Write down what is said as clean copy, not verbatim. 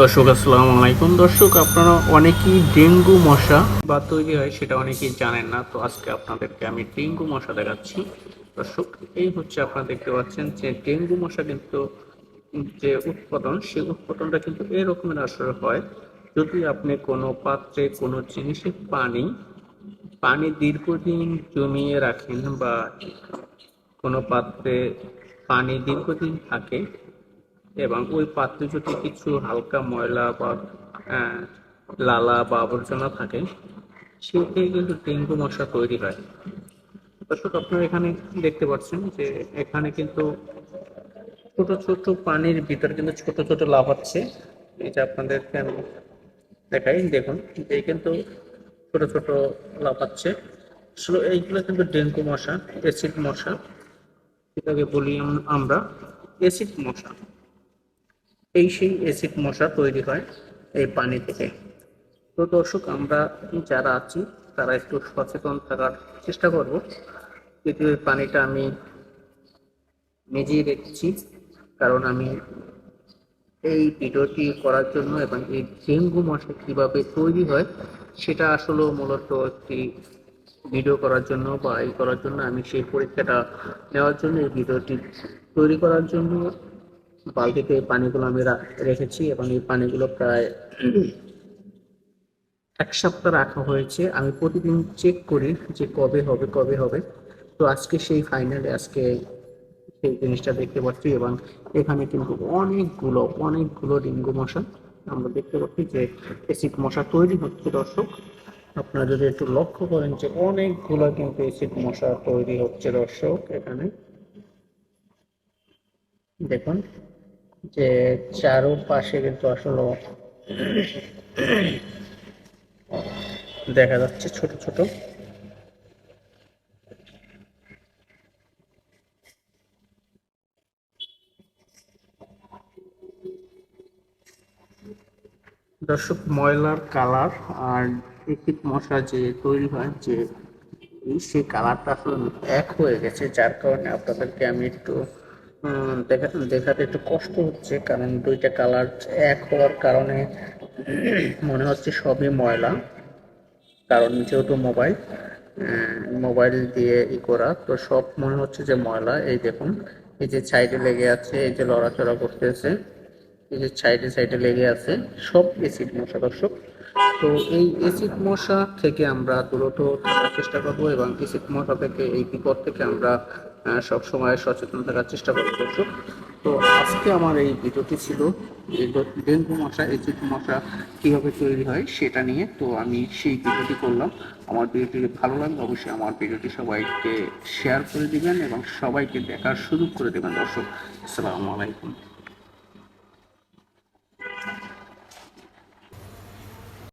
দর্শক আসসালামু আলাইকুম। দর্শক, আপনারা অনেকেই ডেঙ্গু মশা বা তৈরি হয় সেটা অনেকেই জানেন না। তো আজকে আপনাদেরকে আমি ডেঙ্গু মশা দেখাচ্ছি। দর্শক, এই হচ্ছে আপনারা দেখতে পাচ্ছেন যে ডেঙ্গু মশা কিন্তু যে উৎপাদন, সেই উৎপাদনটা কিন্তু এরকমের আসলে হয় যদি আপনি কোনো পাত্রে কোনো জিনিসে পানি পানি দীর্ঘদিন জমিয়ে রাখেন বা কোনো পাত্রে পানি দীর্ঘদিন থাকে এবং ওই পাত্রে যদি কিছু হালকা ময়লা বা আহ, লালা বা আবর্জনা থাকে, সেটাই কিন্তু ডেঙ্গু মশা তৈরি হয়। দর্শক, আপনারা এখানে দেখতে পাচ্ছেন যে এখানে কিন্তু ছোট ছোট পানির ভিতরে কিন্তু ছোট ছোট লাফাচ্ছে। এটা আপনাদেরকে আমি দেখাই, দেখুন। এই কিন্তু ছোট ছোট লাফাচ্ছে। আসলে এইগুলো কিন্তু ডেঙ্গু মশা, অ্যাসিড মশা, এটাকে বলি আমরা অ্যাসিড মশা। এই সেই অ্যাসিড মশা তৈরি হয় এই পানি থেকে। তো দর্শক, আমরা যারা আছি তারা একটু সচেতন থাকার চেষ্টা করব। যদিও এই পানিটা আমি নিজেই রেখেছি, কারণ আমি এই ভিডিওটি করার জন্য এবং এই ডেঙ্গু মশা কিভাবে তৈরি হয় সেটা আসলে মূলত একটি ভিডিও করার জন্য বা এই করার জন্য আমি সেই পরীক্ষাটা নেওয়ার জন্য এই ভিডিওটি তৈরি করার জন্য বালতিতে এই পানিগুলো আমি রেখেছি এবং এই পানিগুলো প্রায় 1 সপ্তাহ রাখা হয়েছে। আমি প্রতিদিন চেক করি যে কবে হবে কবে হবে। তো আজকে সেই ফাইনালে আজকে সেই জিনিসটা দেখতে পাচ্ছি এবং এখানে কিন্তু অনেকগুলো অনেকগুলো ডেঙ্গু মশা আমরা দেখতে পাচ্ছি যে এসিড মশা তৈরি হচ্ছে। দর্শক, আপনারা যদি একটু লক্ষ্য করেন যে অনেকগুলো কিন্তু এসিড মশা তৈরি হচ্ছে। দর্শক, এখানে দেখুন যে চারোপাশে কিন্তু আসলে দেখা যাচ্ছে ছোট ছোট। দর্শক, ময়লার কালার আর এসিড মশা যে তৈরি হয় যে সেই কালারটা আসলে এক হয়ে গেছে, যার কারণে আপনাদেরকে আমি একটু দেখাতে একটু কষ্ট হচ্ছে, কারণ দুইটা কালার এক হওয়ার কারণে মনে হচ্ছে সবই ময়লা। কারণ যেহেতু মোবাইল দিয়ে করা, তো সব মনে হচ্ছে যে ময়লা। এই দেখুন, এই যে সাইডে লেগে আছে, এই যে লড়াচড়া করতেছে, এই যে সাইডে সাইডে লেগে আছে, সব এসিড মশা। দর্শক, তো এই এসিড মশা থেকে আমরা দূরত থাকার চেষ্টা করব এবং এসিড মশা থেকে এই বিপদ থেকে আমরা সব সময় সচেতন থাকার চেষ্টা করব। দর্শক, তো আজকে আমার এই ভিডিওটি ছিল এই ডেঙ্গু মশা, এসিড মশা কীভাবে তৈরি হয় সেটা নিয়ে। তো আমি সেই ভিডিওটি করলাম। আমার ভিডিওটি ভালো লাগলে অবশ্যই আমার ভিডিওটি সবাইকে শেয়ার করে দিবেন এবং সবাইকে দেখার সুযোগ করে দেবেন। দর্শক, আসসালামু আলাইকুম।